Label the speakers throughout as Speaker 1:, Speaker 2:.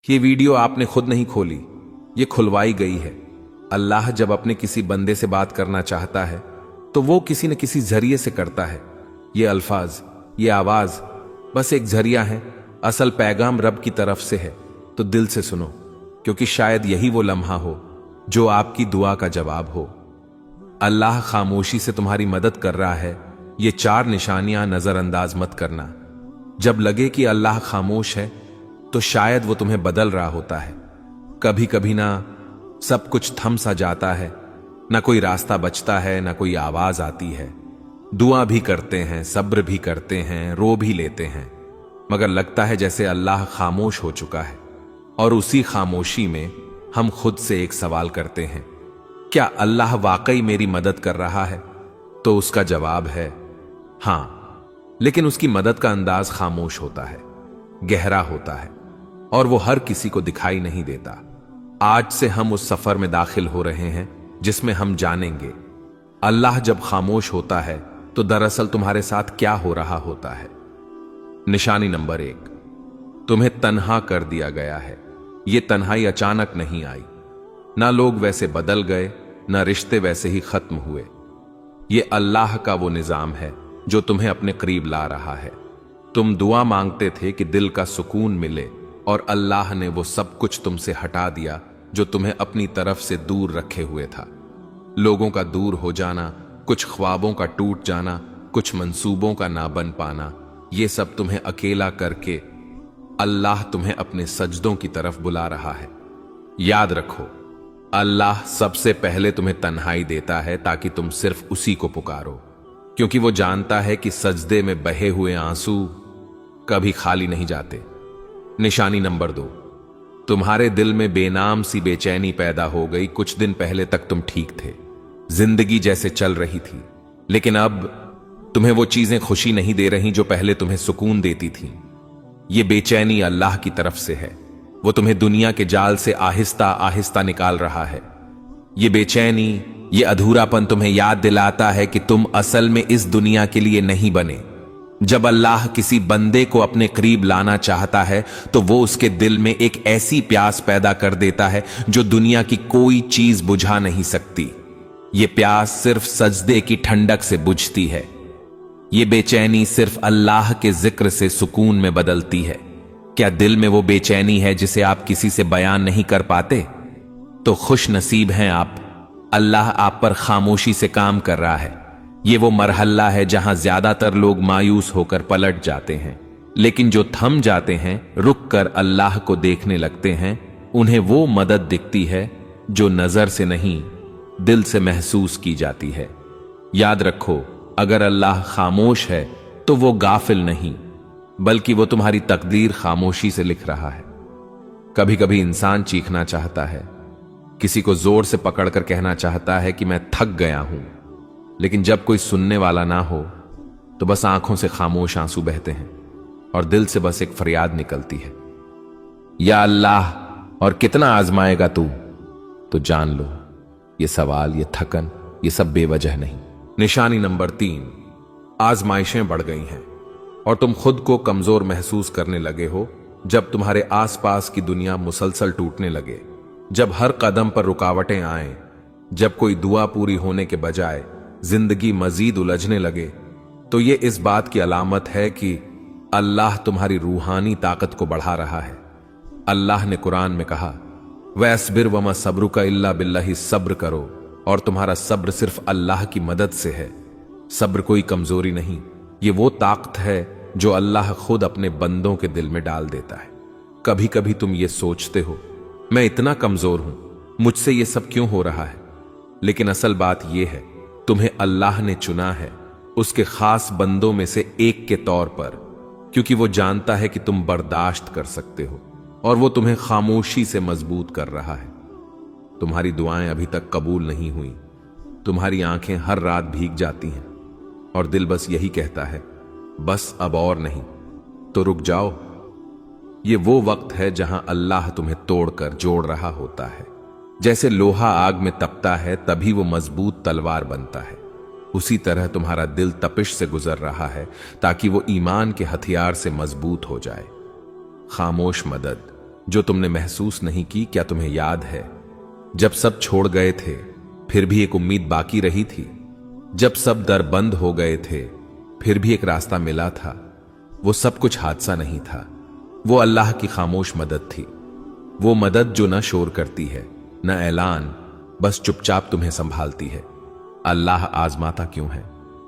Speaker 1: ये वीडियो आपने खुद नहीं खोली, ये खुलवाई गई है। अल्लाह जब अपने किसी बंदे से बात करना चाहता है तो वो किसी न किसी जरिए से करता है। ये अल्फाज, ये आवाज बस एक जरिया है, असल पैगाम रब की तरफ से है। तो दिल से सुनो, क्योंकि शायद यही वो लम्हा हो जो आपकी दुआ का जवाब हो। अल्लाह खामोशी से तुम्हारी मदद कर रहा है, ये 4 निशानियां नजरअंदाज मत करना। जब लगे कि अल्लाह खामोश है तो शायद वो तुम्हें बदल रहा होता है। कभी कभी ना सब कुछ थम सा जाता है, ना कोई रास्ता बचता है, ना कोई आवाज आती है। दुआ भी करते हैं, सब्र भी करते हैं, रो भी लेते हैं, मगर लगता है जैसे अल्लाह खामोश हो चुका है। और उसी खामोशी में हम खुद से एक सवाल करते हैं, क्या अल्लाह वाकई मेरी मदद कर रहा है? तो उसका जवाब है हां, लेकिन उसकी मदद का अंदाज खामोश होता है, गहरा होता है, और वो हर किसी को दिखाई नहीं देता। आज से हम उस सफर में दाखिल हो रहे हैं जिसमें हम जानेंगे अल्लाह जब खामोश होता है तो दरअसल तुम्हारे साथ क्या हो रहा होता है। निशानी नंबर 1, तुम्हें तन्हा कर दिया गया है। ये तन्हाई अचानक नहीं आई, ना लोग वैसे बदल गए, ना रिश्ते वैसे ही खत्म हुए। ये अल्लाह का वो निजाम है जो तुम्हें अपने करीब ला रहा है। तुम दुआ मांगते थे कि दिल का सुकून मिले, और अल्लाह ने वो सब कुछ तुमसे हटा दिया जो तुम्हें अपनी तरफ से दूर रखे हुए था। लोगों का दूर हो जाना, कुछ ख्वाबों का टूट जाना, कुछ मंसूबों का ना बन पाना, ये सब तुम्हें अकेला करके अल्लाह तुम्हें अपने सजदों की तरफ बुला रहा है। याद रखो, अल्लाह सबसे पहले तुम्हें तन्हाई देता है ताकि तुम सिर्फ उसी को पुकारो, क्योंकि वो जानता है कि सजदे में बहे हुए आंसू कभी खाली नहीं जाते। निशानी नंबर 2, तुम्हारे दिल में बेनाम सी बेचैनी पैदा हो गई। कुछ दिन पहले तक तुम ठीक थे, जिंदगी जैसे चल रही थी, लेकिन अब तुम्हें वो चीजें खुशी नहीं दे रही जो पहले तुम्हें सुकून देती थीं। ये बेचैनी अल्लाह की तरफ से है, वो तुम्हें दुनिया के जाल से आहिस्ता आहिस्ता निकाल रहा है। ये बेचैनी, ये अधूरापन तुम्हें याद दिलाता है कि तुम असल में इस दुनिया के लिए नहीं बने। जब अल्लाह किसी बंदे को अपने करीब लाना चाहता है तो वो उसके दिल में एक ऐसी प्यास पैदा कर देता है जो दुनिया की कोई चीज बुझा नहीं सकती। ये प्यास सिर्फ सजदे की ठंडक से बुझती है। ये बेचैनी सिर्फ अल्लाह के जिक्र से सुकून में बदलती है। क्या दिल में वो बेचैनी है जिसे आप किसी से बयान नहीं कर पाते? तो खुश नसीब हैं आप, अल्लाह आप पर खामोशी से काम कर रहा है। ये वो मरहला है जहां ज्यादातर लोग मायूस होकर पलट जाते हैं, लेकिन जो थम जाते हैं, रुक कर अल्लाह को देखने लगते हैं, उन्हें वो मदद दिखती है जो नजर से नहीं, दिल से महसूस की जाती है। याद रखो, अगर अल्लाह खामोश है तो वो गाफिल नहीं, बल्कि वो तुम्हारी तकदीर खामोशी से लिख रहा है। कभी कभी इंसान चीखना चाहता है, किसी को जोर से पकड़कर कहना चाहता है कि मैं थक गया हूं, लेकिन जब कोई सुनने वाला ना हो तो बस आंखों से खामोश आंसू बहते हैं और दिल से बस एक फरियाद निकलती है, या अल्लाह, और कितना आजमाएगा तू? तो जान लो, ये सवाल, ये थकन, ये सब बेवजह नहीं। निशानी नंबर 3, आजमाइशें बढ़ गई हैं और तुम खुद को कमजोर महसूस करने लगे हो। जब तुम्हारे आसपास की दुनिया मुसलसल टूटने लगे, जब हर कदम पर रुकावटें आए, जब कोई दुआ पूरी होने के बजाय जिंदगी मजीद उलझने लगे, तो ये इस बात की अलामत है कि अल्लाह तुम्हारी रूहानी ताकत को बढ़ा रहा है। अल्लाह ने कुरान में कहा, वस्बिर वमा सब्रुका इल्ला बिल्लाहि, सब्र करो और तुम्हारा सब्र सिर्फ अल्लाह की मदद से है। सब्र कोई कमजोरी नहीं, ये वो ताकत है जो अल्लाह खुद अपने बंदों के दिल में डाल देता है। कभी कभी तुम ये सोचते हो, मैं इतना कमजोर हूं, मुझसे ये सब क्यों हो रहा है? लेकिन असल बात यह है, तुम्हें अल्लाह ने चुना है उसके खास बंदों में से एक के तौर पर, क्योंकि वो जानता है कि तुम बर्दाश्त कर सकते हो, और वो तुम्हें खामोशी से मजबूत कर रहा है। तुम्हारी दुआएं अभी तक कबूल नहीं हुई, तुम्हारी आंखें हर रात भीग जाती हैं और दिल बस यही कहता है, बस अब और नहीं। तो रुक जाओ, ये वो वक्त है जहां अल्लाह तुम्हें तोड़कर जोड़ रहा होता है। जैसे लोहा आग में तपता है तभी वो मजबूत तलवार बनता है, उसी तरह तुम्हारा दिल तपिश से गुजर रहा है, ताकि वो ईमान के हथियार से मजबूत हो जाए। खामोश मदद, जो तुमने महसूस नहीं की। क्या तुम्हें याद है जब सब छोड़ गए थे फिर भी एक उम्मीद बाकी रही थी? जब सब दर बंद हो गए थे फिर भी एक रास्ता मिला था। वो सब कुछ हादसा नहीं था, वो अल्लाह की खामोश मदद थी। वो मदद जो न शोर करती है न ऐलान, बस चुपचाप तुम्हें संभालती है। अल्लाह आजमाता क्यों है?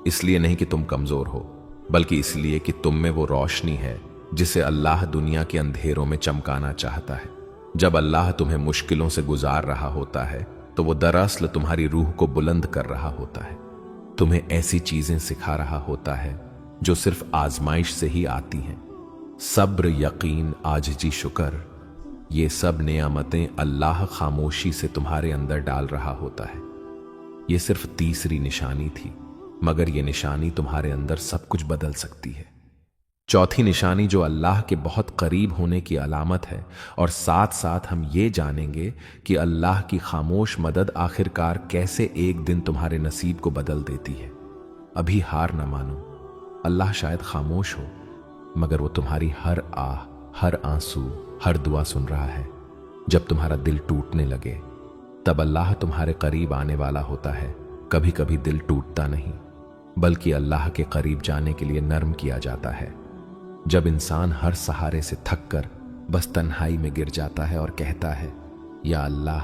Speaker 1: इसलिए नहीं कि तुम कमजोर हो, बल्कि इसलिए कि तुम में वो रोशनी है जिसे अल्लाह दुनिया के अंधेरों में चमकाना चाहता है। जब अल्लाह तुम्हें मुश्किलों से गुजार रहा होता है तो वो दरअसल तुम्हारी रूह को बुलंद कर रहा होता है। तुम्हें ऐसी चीजें सिखा रहा होता है जो सिर्फ आजमाइश से ही आती हैं। सब्र, यकीन, आजिज़ी, शुक्र, ये सब नेमतें अल्लाह खामोशी से तुम्हारे अंदर डाल रहा होता है। ये सिर्फ तीसरी निशानी थी, मगर ये निशानी तुम्हारे अंदर सब कुछ बदल सकती है। चौथी निशानी जो अल्लाह के बहुत करीब होने की अलामत है, और साथ साथ हम ये जानेंगे कि अल्लाह की खामोश मदद आखिरकार कैसे एक दिन तुम्हारे नसीब को बदल देती है। अभी हार न मानो। अल्लाह शायद खामोश हो, मगर वो तुम्हारी हर आह, हर आंसू, हर दुआ सुन रहा है। जब तुम्हारा दिल टूटने लगे तब अल्लाह तुम्हारे करीब आने वाला होता है। कभी कभी दिल टूटता नहीं, बल्कि अल्लाह के करीब जाने के लिए नर्म किया जाता है। जब इंसान हर सहारे से थक कर बस तन्हाई में गिर जाता है और कहता है, या अल्लाह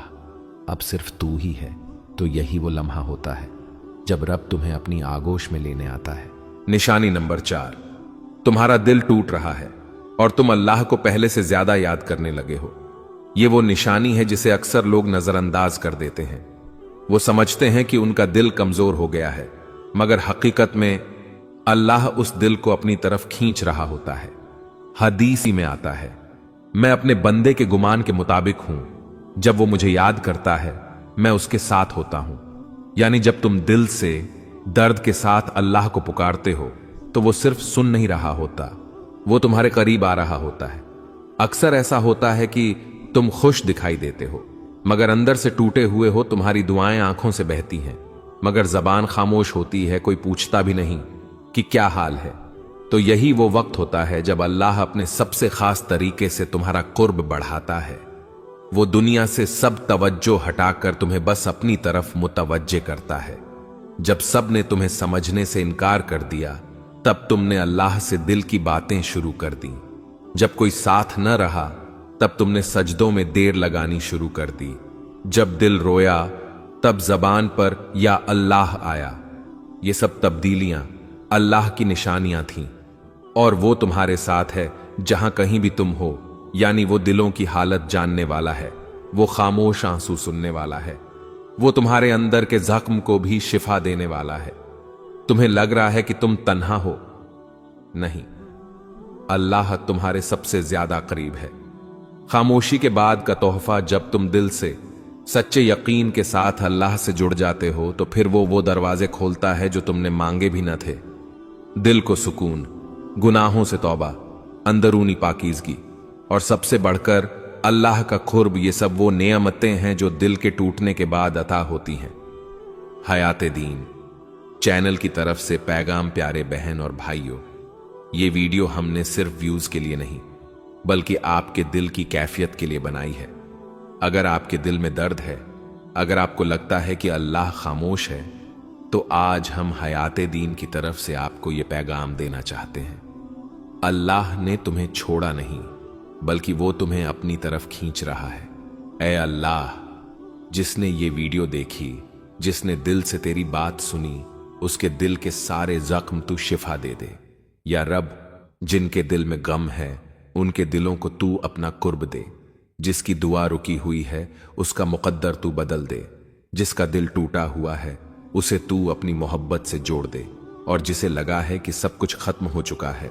Speaker 1: अब सिर्फ तू ही है, तो यही वो लम्हा होता है जब रब तुम्हें अपनी आगोश में लेने आता है। निशानी नंबर 4, तुम्हारा दिल टूट रहा है और तुम अल्लाह को पहले से ज्यादा याद करने लगे हो। ये वो निशानी है जिसे अक्सर लोग नजरअंदाज कर देते हैं। वो समझते हैं कि उनका दिल कमजोर हो गया है, मगर हकीकत में अल्लाह उस दिल को अपनी तरफ खींच रहा होता है। हदीस ही में आता है, मैं अपने बंदे के गुमान के मुताबिक हूं, जब वो मुझे याद करता है मैं उसके साथ होता हूं। यानी जब तुम दिल से दर्द के साथ अल्लाह को पुकारते हो तो वो सिर्फ सुन नहीं रहा होता, वो तुम्हारे करीब आ रहा होता है। अक्सर ऐसा होता है कि तुम खुश दिखाई देते हो, मगर अंदर से टूटे हुए हो। तुम्हारी दुआएं आंखों से बहती हैं, मगर जबान खामोश होती है, कोई पूछता भी नहीं कि क्या हाल है। तो यही वो वक्त होता है जब अल्लाह अपने सबसे खास तरीके से तुम्हारा कुर्ब बढ़ाता है। वो दुनिया से सब तवज्जो हटाकर तुम्हें बस अपनी तरफ मुतवज्जे करता है। जब सब ने तुम्हें समझने से इनकार कर दिया, तब तुमने अल्लाह से दिल की बातें शुरू कर दी। जब कोई साथ न रहा, तब तुमने सजदों में देर लगानी शुरू कर दी। जब दिल रोया, तब जबान पर या अल्लाह आया। ये सब तब्दीलियां अल्लाह की निशानियां थीं, और वो तुम्हारे साथ है जहां कहीं भी तुम हो। यानी वो दिलों की हालत जानने वाला है, वो खामोश आंसू सुनने वाला है, वो तुम्हारे अंदर के जख्म को भी शिफा देने वाला है। तुम्हें लग रहा है कि तुम तन्हा हो, नहीं, अल्लाह तुम्हारे सबसे ज्यादा करीब है। खामोशी के बाद का तोहफा, जब तुम दिल से सच्चे यकीन के साथ अल्लाह से जुड़ जाते हो, तो फिर वो दरवाजे खोलता है जो तुमने मांगे भी न थे। दिल को सुकून, गुनाहों से तौबा, अंदरूनी पाकीज़गी और सबसे बढ़कर अल्लाह का खुर्ब, ये सब वो नेमतें हैं जो दिल के टूटने के बाद अता होती हैं। हयाते दीन चैनल की तरफ से पैगाम प्यारे बहन और भाइयों, ये वीडियो हमने सिर्फ व्यूज के लिए नहीं, बल्कि आपके दिल की कैफियत के लिए बनाई है। अगर आपके दिल में दर्द है, अगर आपको लगता है कि अल्लाह खामोश है, तो आज हम हयाते दीन की तरफ से आपको ये पैगाम देना चाहते हैं। अल्लाह ने तुम्हें छोड़ा नहीं, बल्कि वो तुम्हें अपनी तरफ खींच रहा है। ऐ अल्लाह, जिसने ये वीडियो देखी, जिसने दिल से तेरी बात सुनी, उसके दिल के सारे जख्म तू शिफा दे दे। या रब, जिनके दिल में गम है उनके दिलों को तू अपना कुर्ब दे। जिसकी दुआ रुकी हुई है उसका मुकद्दर तू बदल दे। जिसका दिल टूटा हुआ है उसे तू अपनी मोहब्बत से जोड़ दे, और जिसे लगा है कि सब कुछ खत्म हो चुका है,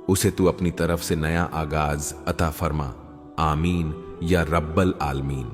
Speaker 1: उसे तू अपनी तरफ से नया आगाज अता फरमा। आमीन या रब्बल आलमीन।